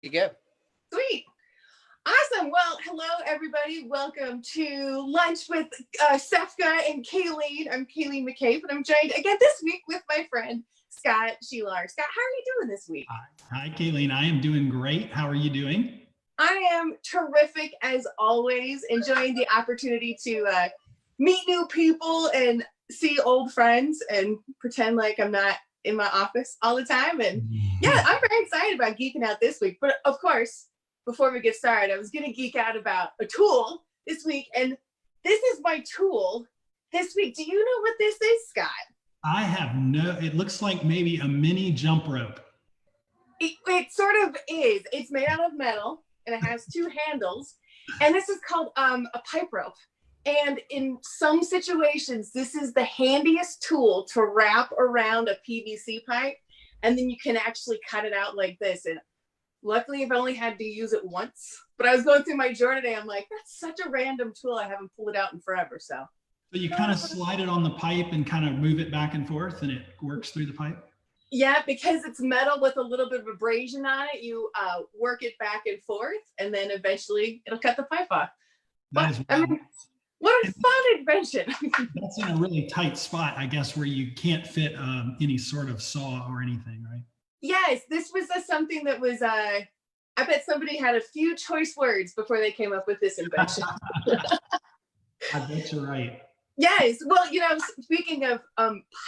You go. Sweet. Awesome. Well, hello, everybody. Welcome to Lunch with Sefka and Kayleen. I'm Kayleen McCabe, and I'm joined again this week with my friend, Scott Sheelar. Scott, how are you doing this week? Hi, Kayleen. I am doing great. How are you doing? I am terrific, as always, enjoying the opportunity to meet new people and see old friends and pretend like I'm not in my office all the time. And yeah, I'm very excited about geeking out this week. But of course, before we get started, I was going to geek out about a tool this week. And this is my tool this week. Do you know what this is, Scott? I have it looks like maybe a mini jump rope. It sort of is. It's made out of metal and it has two handles. And this is called a pipe rope. And in some situations, this is the handiest tool to wrap around a PVC pipe. And then you can actually cut it out like this. And luckily, I've only had to use it once. But I was going through my drawer today. I'm like, that's such a random tool. I haven't pulled it out in forever. So you kind of slide it on the pipe and kind of move it back and forth and it works through the pipe? Yeah, because it's metal with a little bit of abrasion on it. You work it back and forth and then eventually it'll cut the pipe off. That is what a fun invention. That's in a really tight spot, I guess, where you can't fit any sort of saw or anything, right? Yes, this was something that was, I bet somebody had a few choice words before they came up with this invention. I bet you're right. Yes. Well, speaking of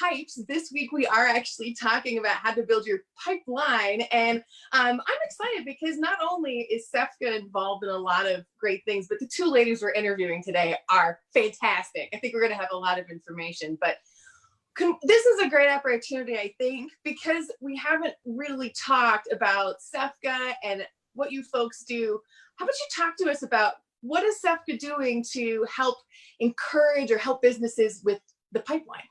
pipes, this week we are actually talking about how to build your pipeline. And I'm excited because not only is Sefka involved in a lot of great things, but the two ladies we're interviewing today are fantastic. I think we're going to have a lot of information, but this is a great opportunity, I think, because we haven't really talked about Sefka and what you folks do. How about you talk to us about what is Sefka doing to help encourage or help businesses with the pipeline?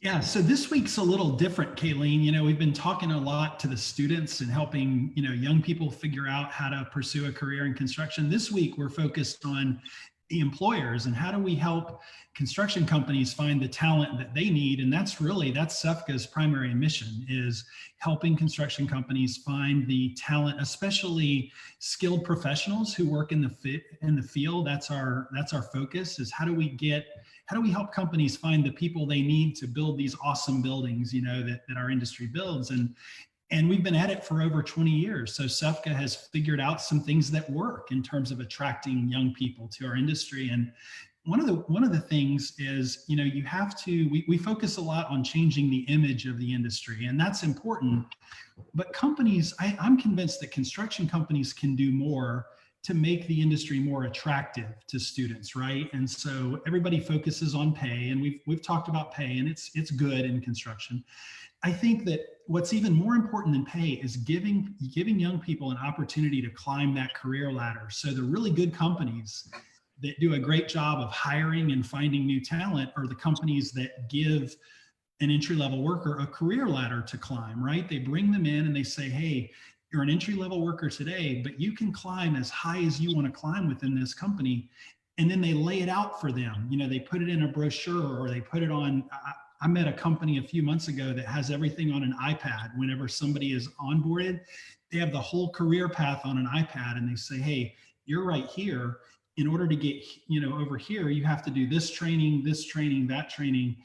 Yeah, so this week's a little different, Kayleen. We've been talking a lot to the students and helping, young people figure out how to pursue a career in construction. This week, we're focused on the employers and how do we help construction companies find the talent that they need. And that's Sefka's primary mission, is helping construction companies find the talent, especially skilled professionals who work in the field. That's our focus, is how do we help companies find the people they need to build these awesome buildings, that our industry builds. And we've been at it for over 20 years. So Sefka has figured out some things that work in terms of attracting young people to our industry. And one of the things is, we focus a lot on changing the image of the industry, and that's important. But companies, I'm convinced that construction companies can do more to make the industry more attractive to students, right? And so everybody focuses on pay, and we've talked about pay, and it's good in construction. I think that what's even more important than pay is giving young people an opportunity to climb that career ladder. So the really good companies that do a great job of hiring and finding new talent are the companies that give an entry-level worker a career ladder to climb, right? They bring them in and they say, hey, you're an entry-level worker today, but you can climb as high as you want to climb within this company. And then they lay it out for them. They put it in a brochure, or they put it on. I met a company a few months ago that has everything on an iPad. Whenever somebody is onboarded, they have the whole career path on an iPad, and they say, hey, you're right here. In order to get, over here, you have to do this training, that training.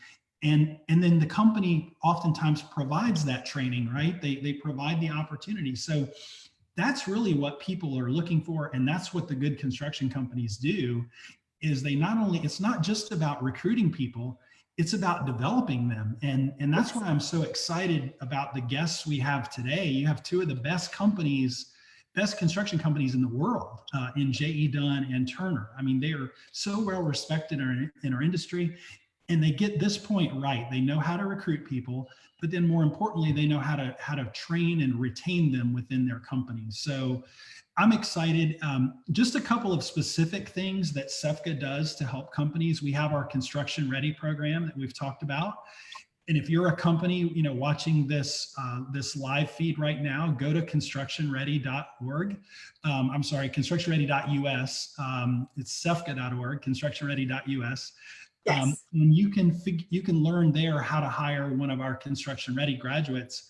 And then the company oftentimes provides that training, right? They provide the opportunity. So that's really what people are looking for. And that's what the good construction companies do, is it's not just about recruiting people, it's about developing them. And that's why I'm so excited about the guests we have today. You have two of the best construction companies in the world, in J.E. Dunn and Turner. I mean, they are so well respected in our industry, and they get this point right. They know how to recruit people, but then more importantly, they know how to train and retain them within their companies. So I'm excited. Just a couple of specific things that Sefka does to help companies. We have our Construction Ready program that we've talked about. And if you're a company, watching this live feed right now, go to constructionready.org. I'm sorry, constructionready.us. It's sefka.org, constructionready.us. Yes. And you can learn there how to hire one of our Construction Ready graduates.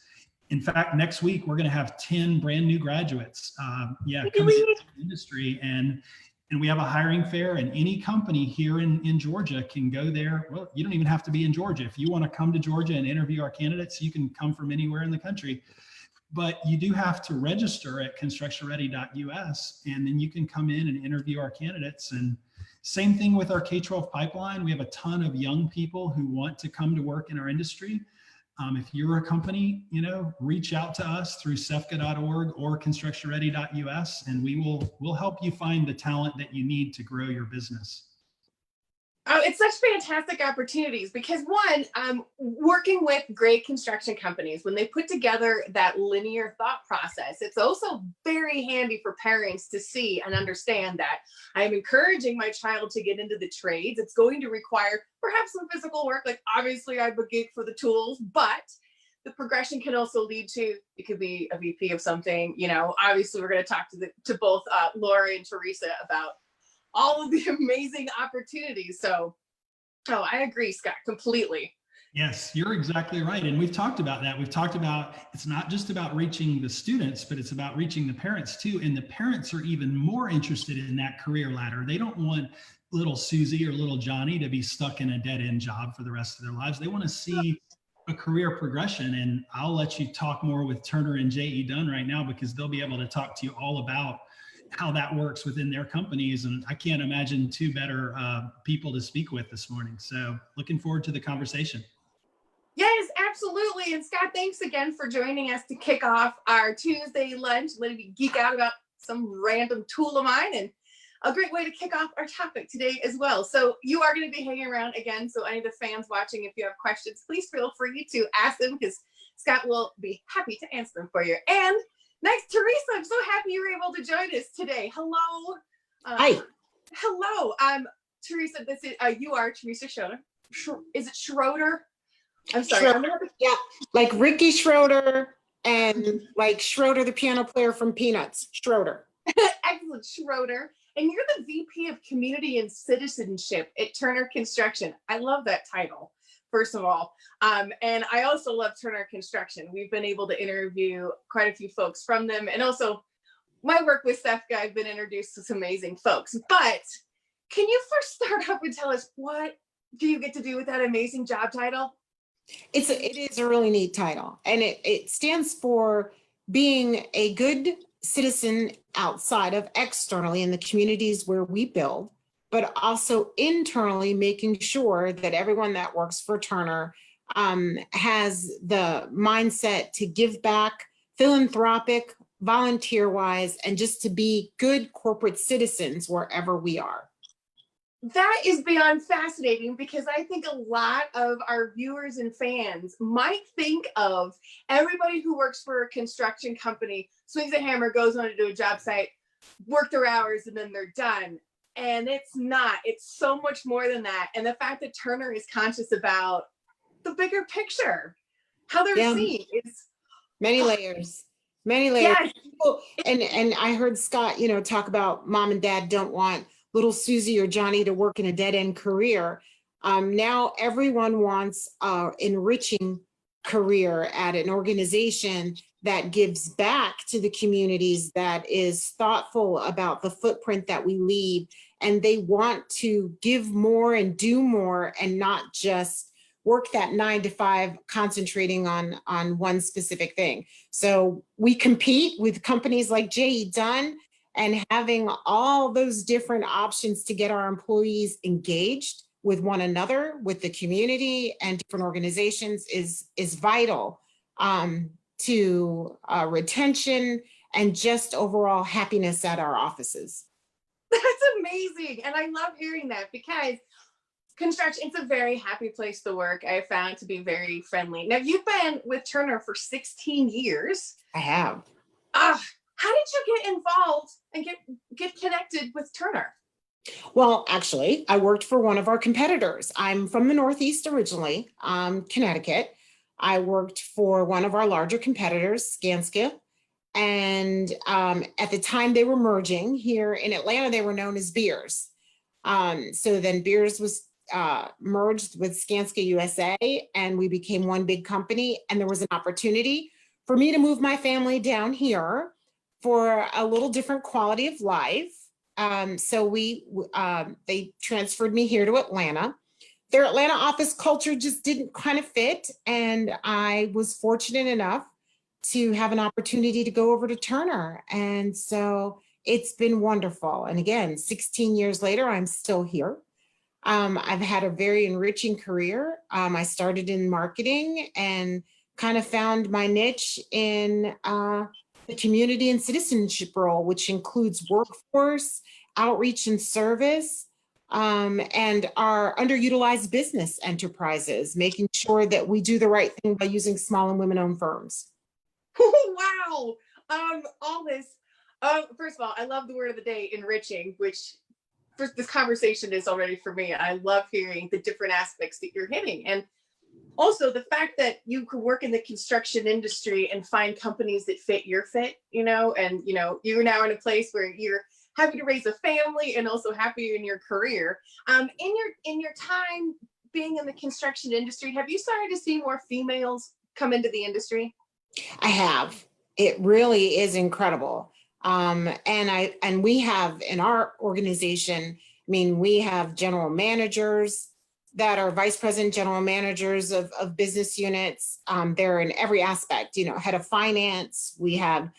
In fact, next week, we're going to have 10 brand new graduates, coming into the industry. And we have a hiring fair, and any company here in Georgia can go there. Well, you don't even have to be in Georgia. If you want to come to Georgia and interview our candidates, you can come from anywhere in the country. But you do have to register at constructionready.us, and then you can come in and interview our candidates. And same thing with our K-12 pipeline. We have a ton of young people who want to come to work in our industry. If you're a company, reach out to us through cefca.org or constructionready.us, and we'll help you find the talent that you need to grow your business. Oh, it's such fantastic opportunities because one, working with great construction companies, when they put together that linear thought process, it's also very handy for parents to see and understand that I'm encouraging my child to get into the trades. It's going to require perhaps some physical work. Like obviously I would gig for the tools, but the progression can also lead to, it could be a VP of something, obviously we're going to talk to both Laura and Teresa about all of the amazing opportunities. So, I agree, Scott, completely. Yes, you're exactly right. And we've talked about that. We've talked about, it's not just about reaching the students, but it's about reaching the parents too. And the parents are even more interested in that career ladder. They don't want little Susie or little Johnny to be stuck in a dead end job for the rest of their lives. They want to see a career progression. And I'll let you talk more with Turner and J.E. Dunn right now, because they'll be able to talk to you all about how that works within their companies. And I can't imagine two better people to speak with this morning. So looking forward to the conversation. Yes, absolutely. And Scott, thanks again for joining us to kick off our Tuesday lunch. Letting me geek out about some random tool of mine, and a great way to kick off our topic today as well. So you are going to be hanging around again. So any of the fans watching, if you have questions, please feel free to ask them, because Scott will be happy to answer them for you. And next, Teresa, I'm so happy you were able to join us today. Hello. Hi. Hello. Teresa, this is you are Teresa Schroeder. Is it Schroeder? I'm sorry. Yeah, like Ricky Schroeder and like Schroeder, the piano player from Peanuts. Schroeder. Excellent, Schroeder. And you're the VP of Community and Citizenship at Turner Construction. I love that title, first of all. And I also love Turner Construction. We've been able to interview quite a few folks from them. And also my work with Cefca, I've been introduced to some amazing folks. But can you first start off and tell us, what do you get to do with that amazing job title? It is a really neat title. And it stands for being a good citizen outside of externally in the communities where we build, but also internally making sure that everyone that works for Turner has the mindset to give back, philanthropic, volunteer-wise, and just to be good corporate citizens wherever we are. That is beyond fascinating, because I think a lot of our viewers and fans might think of everybody who works for a construction company, swings a hammer, goes on to do a job site, work their hours, and then they're done. And it's not. It's so much more than that. And the fact that Turner is conscious about the bigger picture, how they're seen, is many layers. Yes. And I heard Scott, talk about mom and dad don't want little Susie or Johnny to work in a dead-end career. Now everyone wants an enriching career at an organization that gives back to the communities, that is thoughtful about the footprint that we leave, and they want to give more and do more and not just work that 9 to 5 concentrating on one specific thing. So we compete with companies like J.E. Dunn, and having all those different options to get our employees engaged with one another, with the community and different organizations is vital to retention and just overall happiness at our offices. That's amazing. And I love hearing that, because construction, it's a very happy place to work. I have found it to be very friendly. Now, you've been with Turner for 16 years. I have. How did you get involved and get connected with Turner? Well, actually, I worked for one of our competitors. I'm from the Northeast originally, Connecticut. I worked for one of our larger competitors, Skanska. And at the time they were merging here in Atlanta, they were known as Beers. So then Beers was merged with Skanska USA, and we became one big company. And there was an opportunity for me to move my family down here for a little different quality of life. So they transferred me here to Atlanta. Their Atlanta office culture just didn't kind of fit. And I was fortunate enough to have an opportunity to go over to Turner. And so it's been wonderful. And again, 16 years later, I'm still here. I've had a very enriching career. I started in marketing and kind of found my niche in the community and citizenship role, which includes workforce, outreach and service, and our underutilized business enterprises, making sure that we do the right thing by using small and women-owned firms. Wow. All this. First of all, I love the word of the day, enriching, which this conversation is already for me. I love hearing the different aspects that you're hitting. And also the fact that you could work in the construction industry and find companies that fit your fit, and, you're now in a place where you're happy to raise a family and also happy in your career. In your time being in the construction industry, have you started to see more females come into the industry? I have. It really is incredible. And we have in our organization, we have general managers that are vice president, general managers of business units. They're in every aspect, head of finance. We have,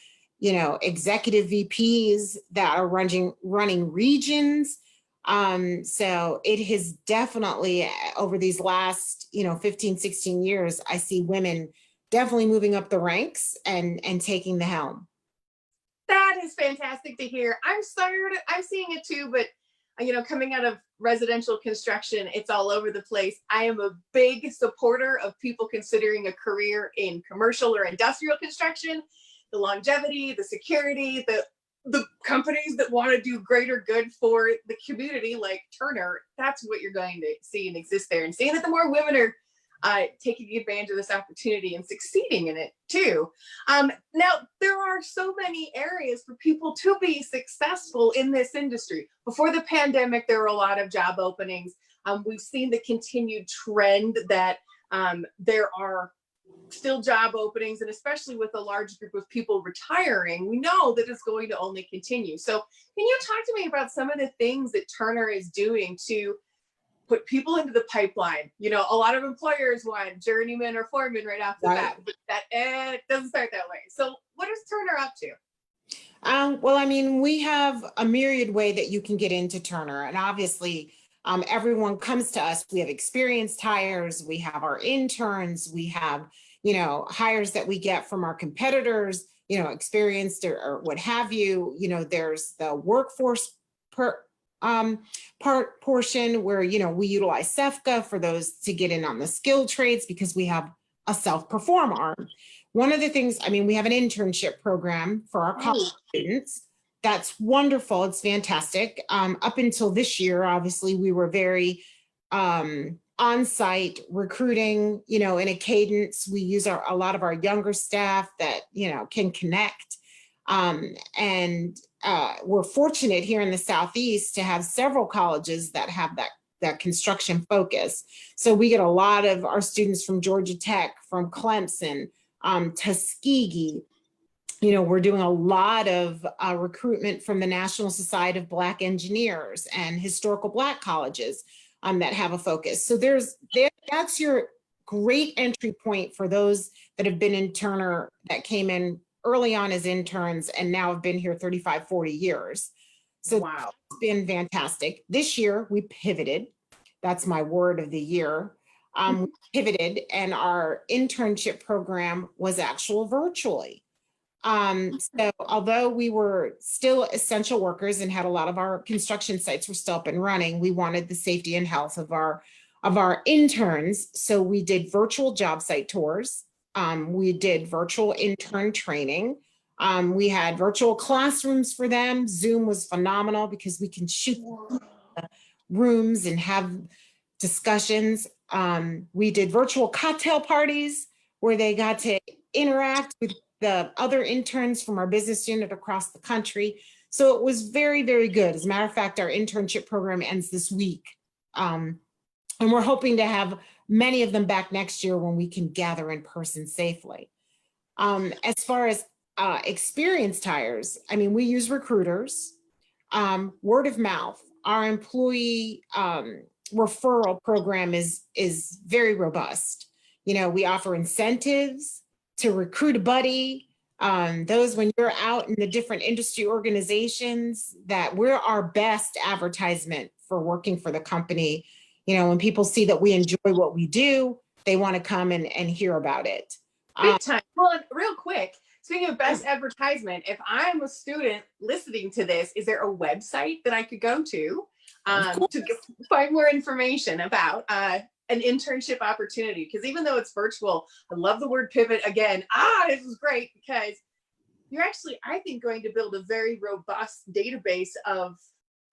executive VPs that are running regions. So it has definitely, over these last, 15, 16 years, I see women definitely moving up the ranks and taking the helm. That is fantastic to hear. I'm seeing it too, but coming out of residential construction, it's all over the place. I am a big supporter of people considering a career in commercial or industrial construction, the longevity, the security, the companies that want to do greater good for the community like Turner. That's what you're going to see and exist there, and seeing that the more women are taking advantage of this opportunity and succeeding in it too. Now, there are so many areas for people to be successful in this industry. Before the pandemic, there were a lot of job openings. We've seen the continued trend that there are still job openings, and especially with a large group of people retiring, we know that it's going to only continue. So can you talk to me about some of the things that Turner is doing to put people into the pipeline? A lot of employers want journeyman or foreman right off the bat, but it doesn't start that way. So what is Turner up to? Well, we have a myriad way that you can get into Turner, and obviously everyone comes to us. We have experienced hires, we have our interns, we have, hires that we get from our competitors, experienced or what have you. There's the workforce portion where, we utilize SEFCA for those to get in on the skilled trades because we have a self-perform arm. One of the things, we have an internship program for our college students. That's wonderful. It's fantastic. Up until this year, obviously, we were very on-site recruiting, in a cadence. We use a lot of our younger staff that, can connect. And we're fortunate here in the Southeast to have several colleges that have that construction focus. So we get a lot of our students from Georgia Tech, from Clemson, Tuskegee. We're doing a lot of recruitment from the National Society of Black Engineers and historical Black colleges that have a focus. So that's your great entry point for those that have been in Turner that came in early on as interns and now have been here 35, 40 years. So wow, it's been fantastic. This year we pivoted. That's my word of the year. We pivoted, and our internship program was virtually. So although we were still essential workers and had a lot of our construction sites were still up and running, we wanted the safety and health of our interns. So we did virtual job site tours. We did virtual intern training. We had virtual classrooms for them. Zoom was phenomenal because we can shoot rooms and have discussions. We did virtual cocktail parties where they got to interact with the other interns from our business unit across the country. So it was very, very good. As a matter of fact, our internship program ends this week. And we're hoping to have many of them back next year when we can gather in person safely. As far as experienced hires, I mean, we use recruiters, word of mouth. Our employee referral program is very robust. You know, we offer incentives to recruit a buddy. Those when you're out in the different industry organizations, that we're our best advertisement for working for the company. You know, when people see that we enjoy what we do, they want to come and hear about it. Big time. Well, and real quick, speaking of best advertisement, if I'm a student listening to this, is there a website that I could go to find more information about an internship opportunity? Because even though it's virtual, I love the word pivot again. This is great because you're actually, I think, going to build a very robust database of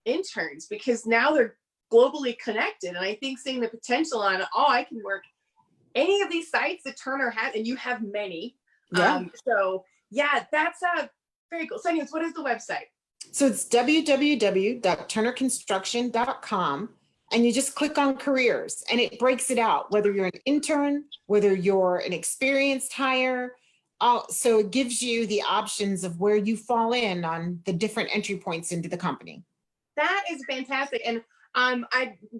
interns because now they're globally connected. And I think seeing the potential on, I can work any of these sites that Turner has, and you have many. Yeah. So yeah, that's very cool. So anyways, what is the website? So it's www.turnerconstruction.com, and you just click on careers and it breaks it out, whether you're an intern, whether you're an experienced hire. So it gives you the options of where you fall in on the different entry points into the company. That is fantastic. And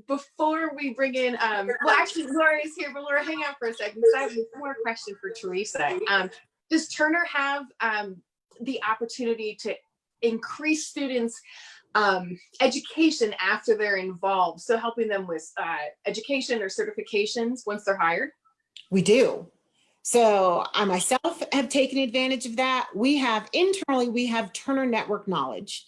before we bring in, well, actually, Laura is here, but Laura, hang out for a second because I have one more question for Teresa. Does Turner have the opportunity to increase students' education after they're involved? So helping them with education or certifications once they're hired? We do. So I myself have taken advantage of that. We have internally, we have Turner Network Knowledge.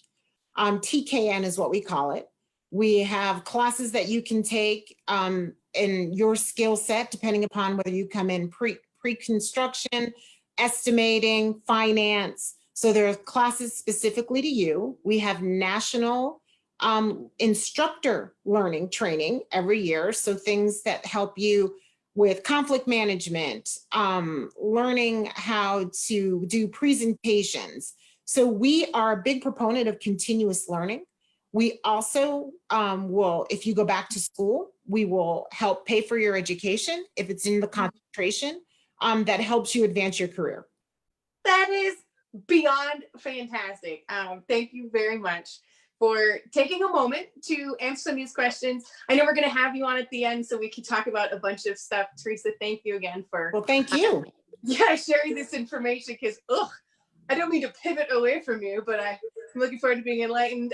TKN is what we call it. We have classes that you can take in your skill set, depending upon whether you come in pre-construction, estimating, finance. So there are classes specifically to you. We have national instructor learning training every year. So things that help you with conflict management, learning how to do presentations. So we are a big proponent of continuous learning. We also will, if you go back to school, we will help pay for your education if it's in the concentration that helps you advance your career. That is beyond fantastic. Thank you very much for taking a moment to answer some of these questions. I know we're going to have you on at the end so we can talk about a bunch of stuff. Teresa, thank you again for thank you. Sharing this information because I don't mean to pivot away from you, but I'm looking forward to being enlightened.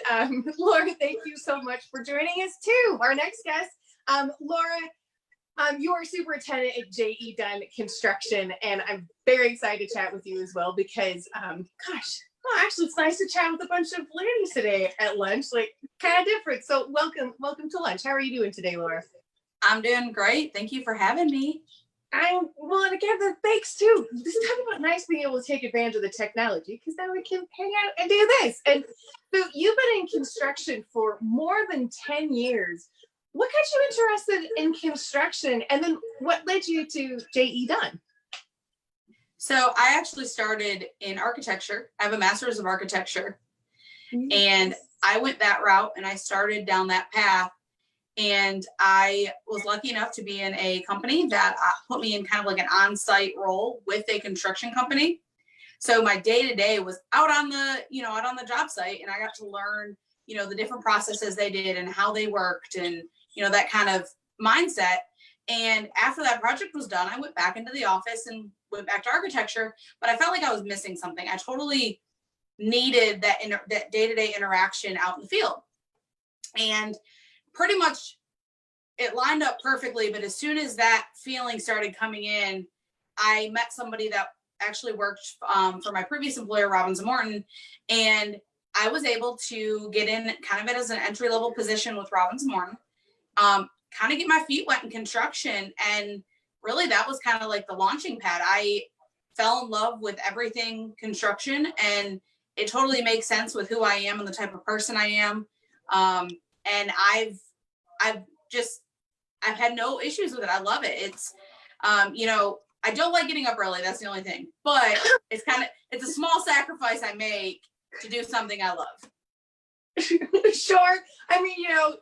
Laura, thank you so much for joining us too. Our next guest, Laura, you are superintendent at J.E. Dunn Construction, and I'm very excited to chat with you as well because, actually, it's nice to chat with a bunch of ladies today at lunch, like kind of different. So welcome to lunch. How are you doing today, Laura? I'm doing great. Thank you for having me. And again, thanks too. This is talking about nice being able to take advantage of the technology because then we can hang out and do this. And so you've been in construction for more than 10 years. What got you interested in construction? And then what led you to J.E. Dunn? So I actually started in architecture. I have a master's of architecture. And I went that route and I started down that path. And I was lucky enough to be in a company that put me in kind of like an on-site role with a construction company. So my day-to-day was out on the job site, and I got to learn, the different processes they did and how they worked and, that kind of mindset. And after that project was done, I went back into the office and went back to architecture, but I felt like I was missing something. I totally needed that day-to-day interaction out in the field. And pretty much it lined up perfectly, but as soon as that feeling started coming in, I met somebody that actually worked for my previous employer, Robbins & Morton, and I was able to get in kind of as an entry-level position with Robbins & Morton, kind of get my feet wet in construction, and really that was kind of like the launching pad. I fell in love with everything construction, and it totally makes sense with who I am and the type of person I am. And I've had no issues with it. I love it. It's, I don't like getting up early. That's the only thing, but it's a small sacrifice I make to do something I love. Sure. I mean,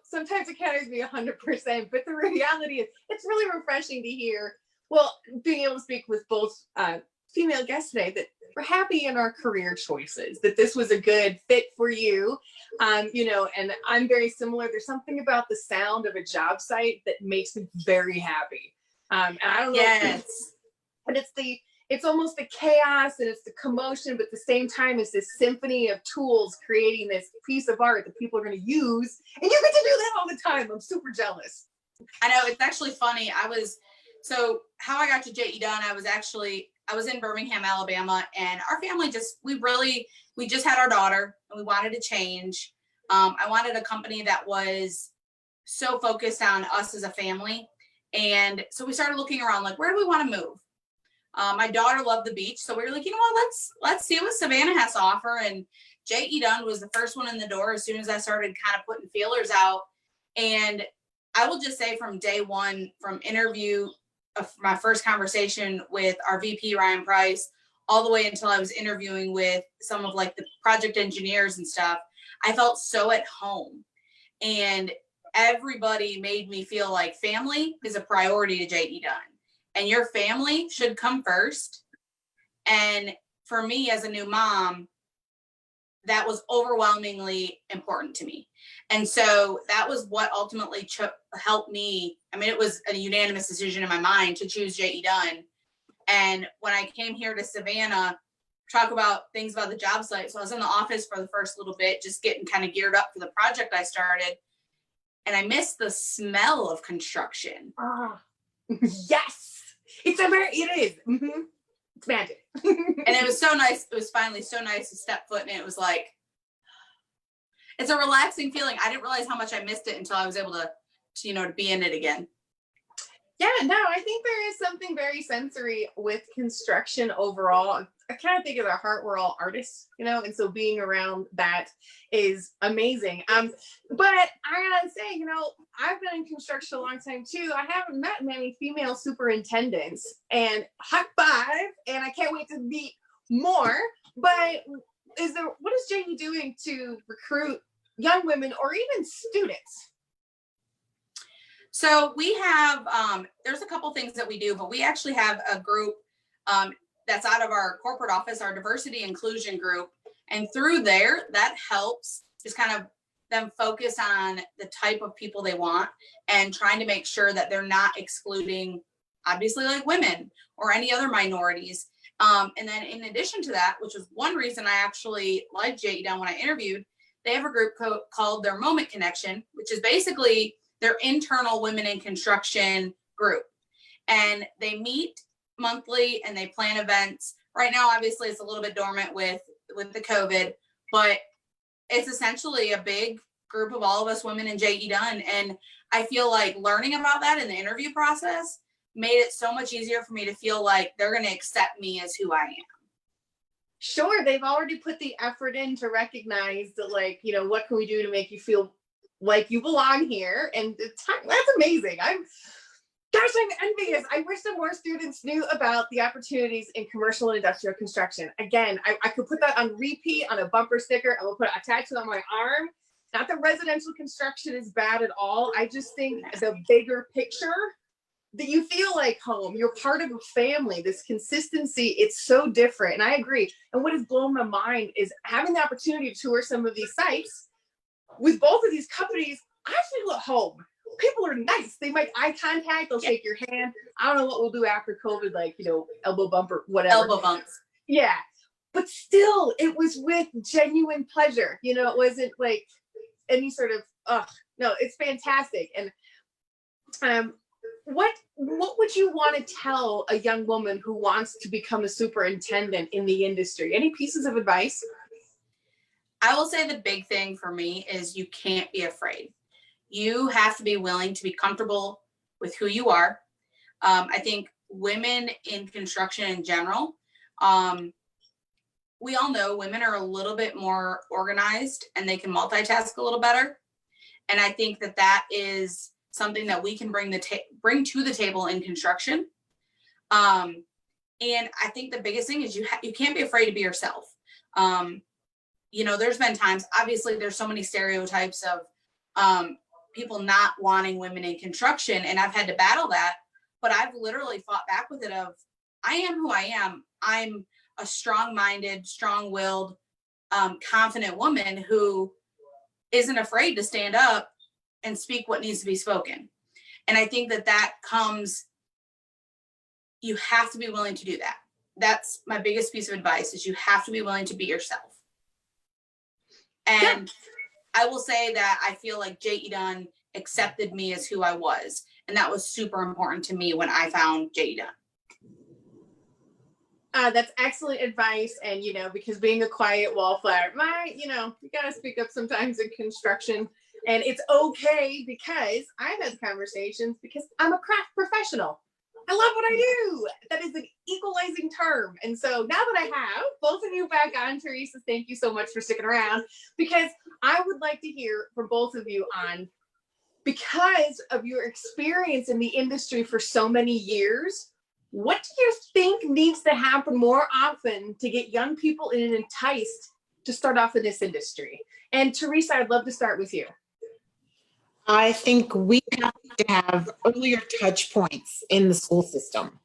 sometimes it can't always be 100%, but the reality is it's really refreshing to hear, being able to speak with both female guest today that we're happy in our career choices, that this was a good fit for you. You know, and I'm very similar. There's something about the sound of a job site that makes me very happy. And I don't know. Yes. And it's almost the chaos and it's the commotion, but at the same time, it's this symphony of tools creating this piece of art that people are going to use. And you get to do that all the time. I'm super jealous. I know, it's actually funny. So how I got to JE Dunn, I was in Birmingham, Alabama, and our family we just had our daughter and we wanted to change. I wanted a company that was so focused on us as a family. And so we started looking around, like, where do we want to move? My daughter loved the beach. So we were like, you know what, let's see what Savannah has to offer. And JE Dunn was the first one in the door as soon as I started kind of putting feelers out. And I will just say from day one, from interview of my first conversation with our VP, Ryan Price, all the way until I was interviewing with some of like the project engineers and stuff, I felt so at home. And everybody made me feel like family is a priority to JE Dunn. And your family should come first. And for me as a new mom, that was overwhelmingly important to me. And so that was what ultimately helped me. I mean, it was a unanimous decision in my mind to choose JE Dunn. And when I came here to Savannah, talk about things about the job site. So I was in the office for the first little bit, just getting kind of geared up for the project I started. And I missed the smell of construction. Yes. It is. Mm-hmm. It's magic. And it was so nice. It was finally so nice to step foot in it. It was like, it's a relaxing feeling. I didn't realize how much I missed it until I was able to be in it again. Yeah, no, I think there is something very sensory with construction overall. I kind of think of our heart, we're all artists, and so being around that is amazing. But I gotta say, I've been in construction a long time too. I haven't met many female superintendents, and high five, and I can't wait to meet more. But what is JE doing to recruit young women or even students? So we have, there's a couple things that we do, but we actually have a group that's out of our corporate office, our diversity inclusion group. And through there, that helps just kind of them focus on the type of people they want and trying to make sure that they're not excluding, obviously, like women or any other minorities. And then in addition to that, which was one reason I actually liked JE Dunn when I interviewed, they have a group called their Moment Connection, which is basically their internal women in construction group. And they meet monthly and they plan events. Right now, obviously, it's a little bit dormant with the COVID, but it's essentially a big group of all of us women in JE Dunn. And I feel like learning about that in the interview process made it so much easier for me to feel like they're going to accept me as who I am. Sure, they've already put the effort in to recognize that, what can we do to make you feel like you belong here? And that's amazing. I'm envious. I wish some more students knew about the opportunities in commercial and industrial construction. Again, I could put that on repeat on a bumper sticker. I will put a tattoo on my arm. Not that residential construction is bad at all. I just think the bigger picture, that you feel like home, you're part of a family, this consistency, it's so different. And I agree. And what has blown my mind is having the opportunity to tour some of these sites with both of these companies. I feel at home. People are nice. They make eye contact. They'll shake your hand. I don't know what we'll do after COVID, elbow bump or whatever. Elbow bumps. Yeah. But still, it was with genuine pleasure. It wasn't like any sort of, no, it's fantastic. And what would you want to tell a young woman who wants to become a superintendent in the industry? Any pieces of advice? I will say the big thing for me is you can't be afraid. You have to be willing to be comfortable with who you are. I think women in construction in general, we all know women are a little bit more organized and they can multitask a little better. And I think that is something that we can bring to the table in construction. And I think the biggest thing is you can't be afraid to be yourself. There's been times, obviously there's so many stereotypes of people not wanting women in construction, and I've had to battle that, but I've literally fought back with it of, I am who I am. I'm a strong-minded, strong-willed, confident woman who isn't afraid to stand up and speak what needs to be spoken. And I think that comes, you have to be willing to do that. That's my biggest piece of advice, is you have to be willing to be yourself. And I will say that I feel like J.E. Dunn accepted me as who I was. And that was super important to me when I found J.E. Dunn. That's excellent advice. And, because being a quiet wallflower, you got to speak up sometimes in construction. And it's okay, because I've had conversations because I'm a craft professional. I love what I do. That is an equalizing term. And so now that I have both of you back on, Teresa, thank you so much for sticking around, because I would like to hear from both of you on, because of your experience in the industry for so many years, what do you think needs to happen more often to get young people in and enticed to start off in this industry? And Teresa, I'd love to start with you. I think we have to have earlier touch points in the school system.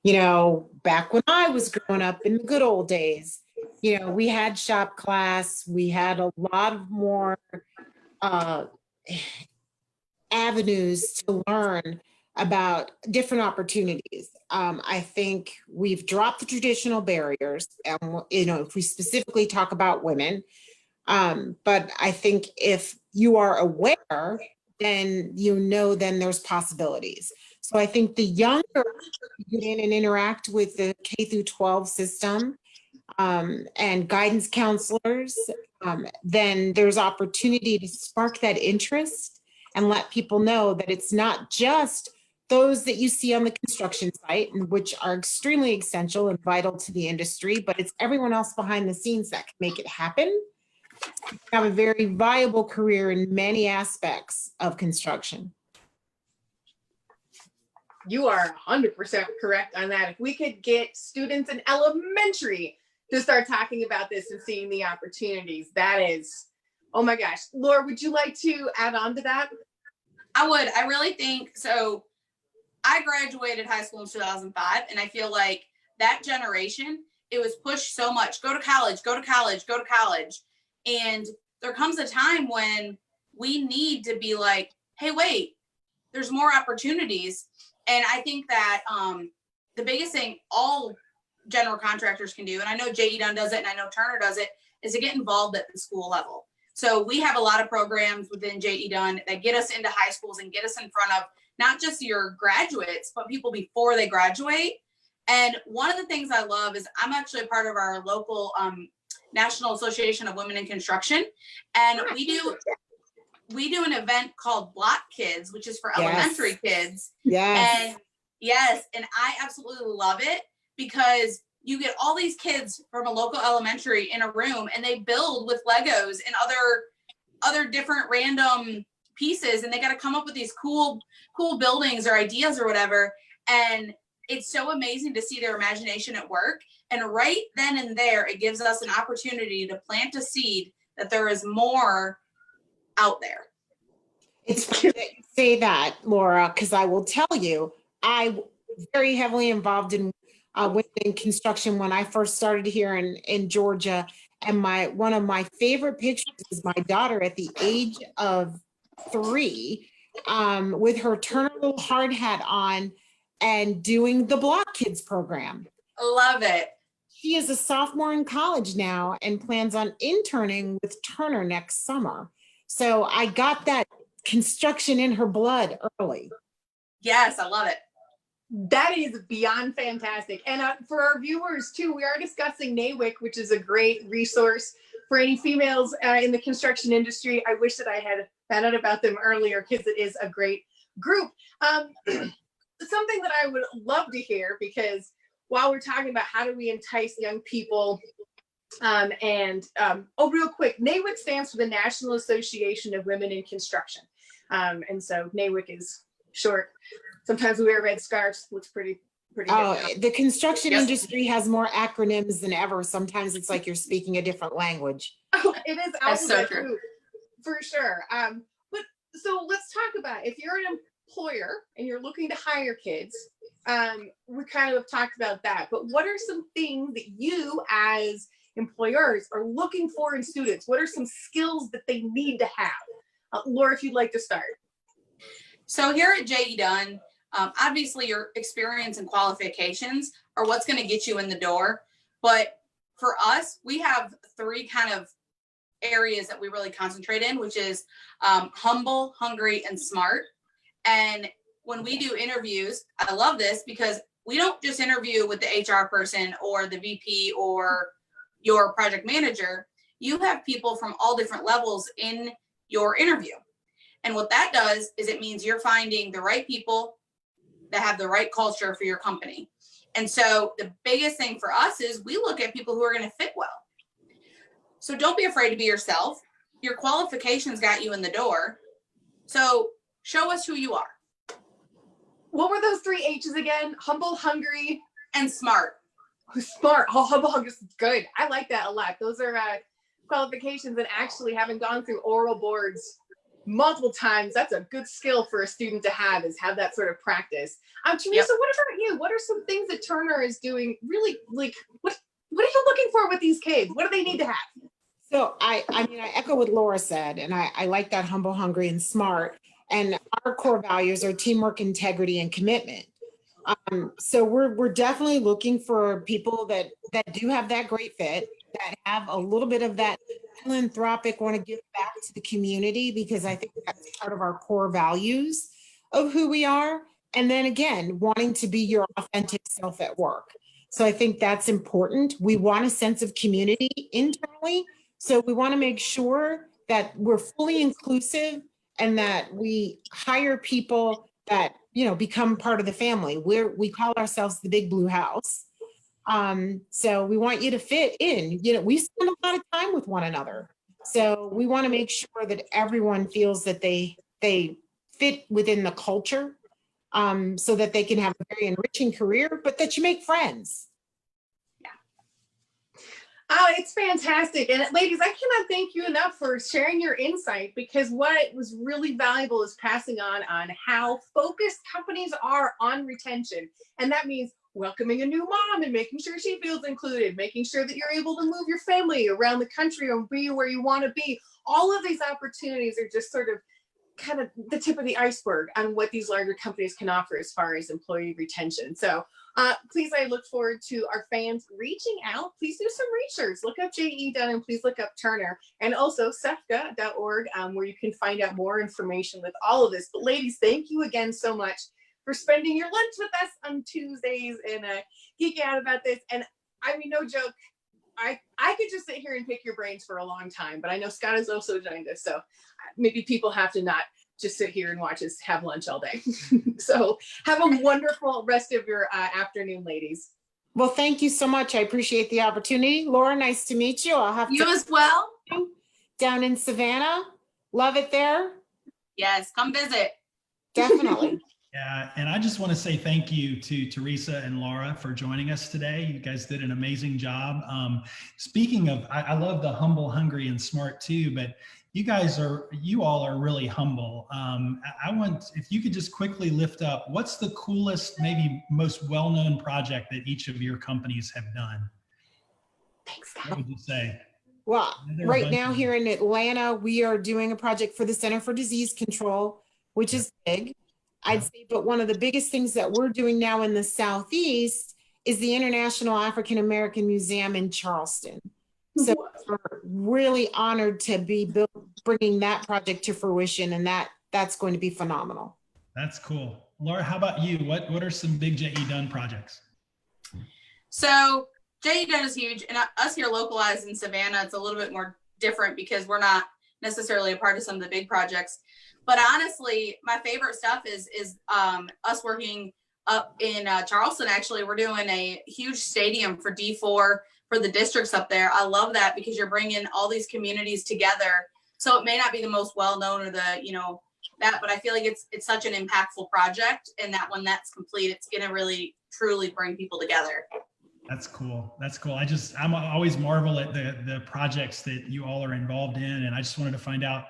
Back when I was growing up in the good old days, we had shop class, we had a lot more avenues to learn about different opportunities. I think we've dropped the traditional barriers, and if we specifically talk about women, but I think if you are aware, then then there's possibilities. So I think the younger you get in and interact with the K through 12 system, and guidance counselors, then there's opportunity to spark that interest and let people know that it's not just those that you see on the construction site, and which are extremely essential and vital to the industry, but it's everyone else behind the scenes that can make it happen. You have a very viable career in many aspects of construction. You are 100% correct on that. If we could get students in elementary to start talking about this and seeing the opportunities, that is, oh my gosh. Laura, would you like to add on to that? I would. I really think so. I graduated high school in 2005, and I feel like that generation, it was pushed so much. Go to college, go to college, go to college. And there comes a time when we need to be like, hey, wait, there's more opportunities. And I think that the biggest thing all general contractors can do, and I know J.E. Dunn does it, and I know Turner does it, is to get involved at the school level. So we have a lot of programs within J.E. Dunn that get us into high schools and get us in front of not just your graduates, but people before they graduate. And one of the things I love is I'm actually a part of our local National Association of Women in Construction. And we do an event called Block Kids, which is for elementary kids. Yes. And I absolutely love it, because you get all these kids from a local elementary in a room, and they build with Legos and other different random pieces, and they got to come up with these cool buildings or ideas or whatever. And it's so amazing to see their imagination at work. And right then and there, it gives us an opportunity to plant a seed that there is more out there. It's funny that you say that, Laura, because I will tell you, I was very heavily involved in women in construction when I first started here in Georgia. And one of my favorite pictures is my daughter at the age of 3, with her Turner little hard hat on and doing the Block Kids program. Love it. She is a sophomore in college now and plans on interning with Turner next summer. So I got that construction in her blood early. Yes, I love it. That is beyond fantastic. And for our viewers too, we are discussing NAWIC, which is a great resource for any females in the construction industry. I wish that I had found out about them earlier, because it is a great group. Something that I would love to hear, because while we're talking about how do we entice young people, real quick, NAWIC stands for the National Association of Women in Construction. And so NAWIC is short. Sometimes we wear red scarves, looks pretty good. The construction industry has more acronyms than ever. Sometimes it's like you're speaking a different language. Oh, it is. That's so true. For sure. But so let's talk about, if you're an employer and you're looking to hire kids, we kind of talked about that, but what are some things that you as employers are looking for in students? What are some skills that they need to have? Laura, if you'd like to start. So here at JE Dunn, obviously your experience and qualifications are what's going to get you in the door. But for us, we have three kind of areas that we really concentrate in, which is humble, hungry, and smart. And when we do interviews, I love this because we don't just interview with the HR person or the VP or your project manager. You have people from all different levels in your interview. And what that does is it means you're finding the right people that have the right culture for your company. And so the biggest thing for us is we look at people who are going to fit well. So don't be afraid to be yourself. Your qualifications got you in the door. So show us who you are. What were those three H's again? Humble, hungry, and smart. Smart. Oh, humble, hungry is good. I like that a lot. Those are qualifications, and actually having gone through oral boards multiple times, that's a good skill for a student to have, is have that sort of practice. Teresa, What about you? What are some things that Turner is doing really, like, what are you looking for with these kids? What do they need to have? So I mean, I echo what Laura said, and I like that humble, hungry, and smart. And our core values are teamwork, integrity, and commitment. So we're definitely looking for people that do have that great fit, that have a little bit of that philanthropic, want to give back to the community, because I think that's part of our core values of who we are. And then again, wanting to be your authentic self at work. So I think that's important. We want a sense of community internally. So we want to make sure that we're fully inclusive and that we hire people that, you know, become part of the family. We call ourselves the Big Blue House. So we want you to fit in. You know, we spend a lot of time with one another. So we want to make sure that everyone feels that they fit within the culture, so that they can have a very enriching career, but that you make friends. Oh, it's fantastic. And ladies, I cannot thank you enough for sharing your insight, because what was really valuable is passing on how focused companies are on retention. And that means welcoming a new mom and making sure she feels included, making sure that you're able to move your family around the country and be where you want to be. All of these opportunities are just sort of kind of the tip of the iceberg on what these larger companies can offer as far as employee retention. So please, I look forward to our fans reaching out. Please do some research. Look up JE Dunn and please look up Turner, and also sefca.org, where you can find out more information with all of this. But ladies, thank you again so much for spending your lunch with us on Tuesdays and geeking out about this. And I mean, no joke, I could just sit here and pick your brains for a long time, but I know Scott has also joined us. So maybe people have to not just sit here and watch us have lunch all day. So have a wonderful rest of your afternoon, ladies. Well, thank you so much. I appreciate the opportunity. Laura, nice to meet you. I'll have You to as well. down in Savannah. Love it there. Yes, come visit. Definitely. Yeah, and I just want to say thank you to Teresa and Laura for joining us today. You guys did an amazing job. Speaking of, I love the humble, hungry, and smart too, but you all are really humble. I want, if you could just quickly lift up, what's the coolest, maybe most well-known project that each of your companies have done? Thanks, What Scott. would you say? Well, right now here in Atlanta, we are doing a project for the Center for Disease Control, which is big. I'd say, but one of the biggest things that we're doing now in the Southeast is the International African American Museum in Charleston. So we're really honored to be bringing that project to fruition, and that's going to be phenomenal. That's cool. Laura, how about you? What are some big JE Dunn projects? So JE Dunn is huge, and us here localized in Savannah, it's a little bit more different because we're not necessarily a part of some of the big projects. But honestly, my favorite stuff is us working up in Charleston. Actually, we're doing a huge stadium for D4 for the districts up there. I love that because you're bringing all these communities together. So it may not be the most well-known or but I feel like it's such an impactful project, and that when that's complete, it's going to really truly bring people together. That's cool. That's cool. I'm always marvel at the projects that you all are involved in. And I just wanted to find out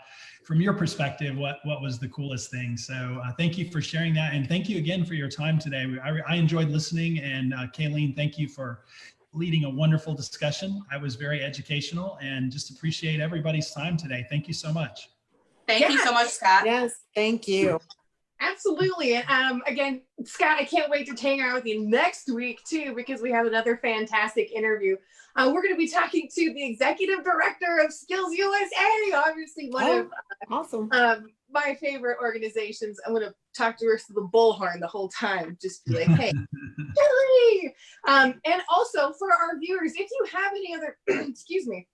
from your perspective, what was the coolest thing. So thank you for sharing that. And thank you again for your time today. I enjoyed listening. And Kayleen, thank you for leading a wonderful discussion. I was very educational and just appreciate everybody's time today. Thank you so much. Thank you so much, Scott. Yes, thank you. Absolutely. And again, Scott, I can't wait to hang out with you next week too, because we have another fantastic interview. We're going to be talking to the executive director of Skills USA, obviously one of awesome. My favorite organizations. I'm going to talk to her through the bullhorn the whole time, just be like, hey, Kelly. And also for our viewers, if you have any other, excuse me,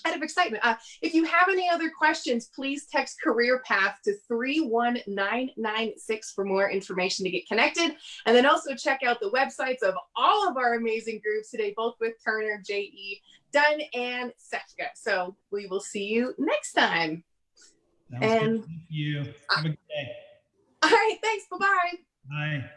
out of excitement, if you have any other questions, please text career path to 31996 for more information to get connected. And then also check out the websites of all of our amazing groups today, both with Turner, JE, Dunn, and SEFCA. So we will see you next time. Sounds good. Thank you. Have a good day. All right, thanks. Bye-bye. Bye.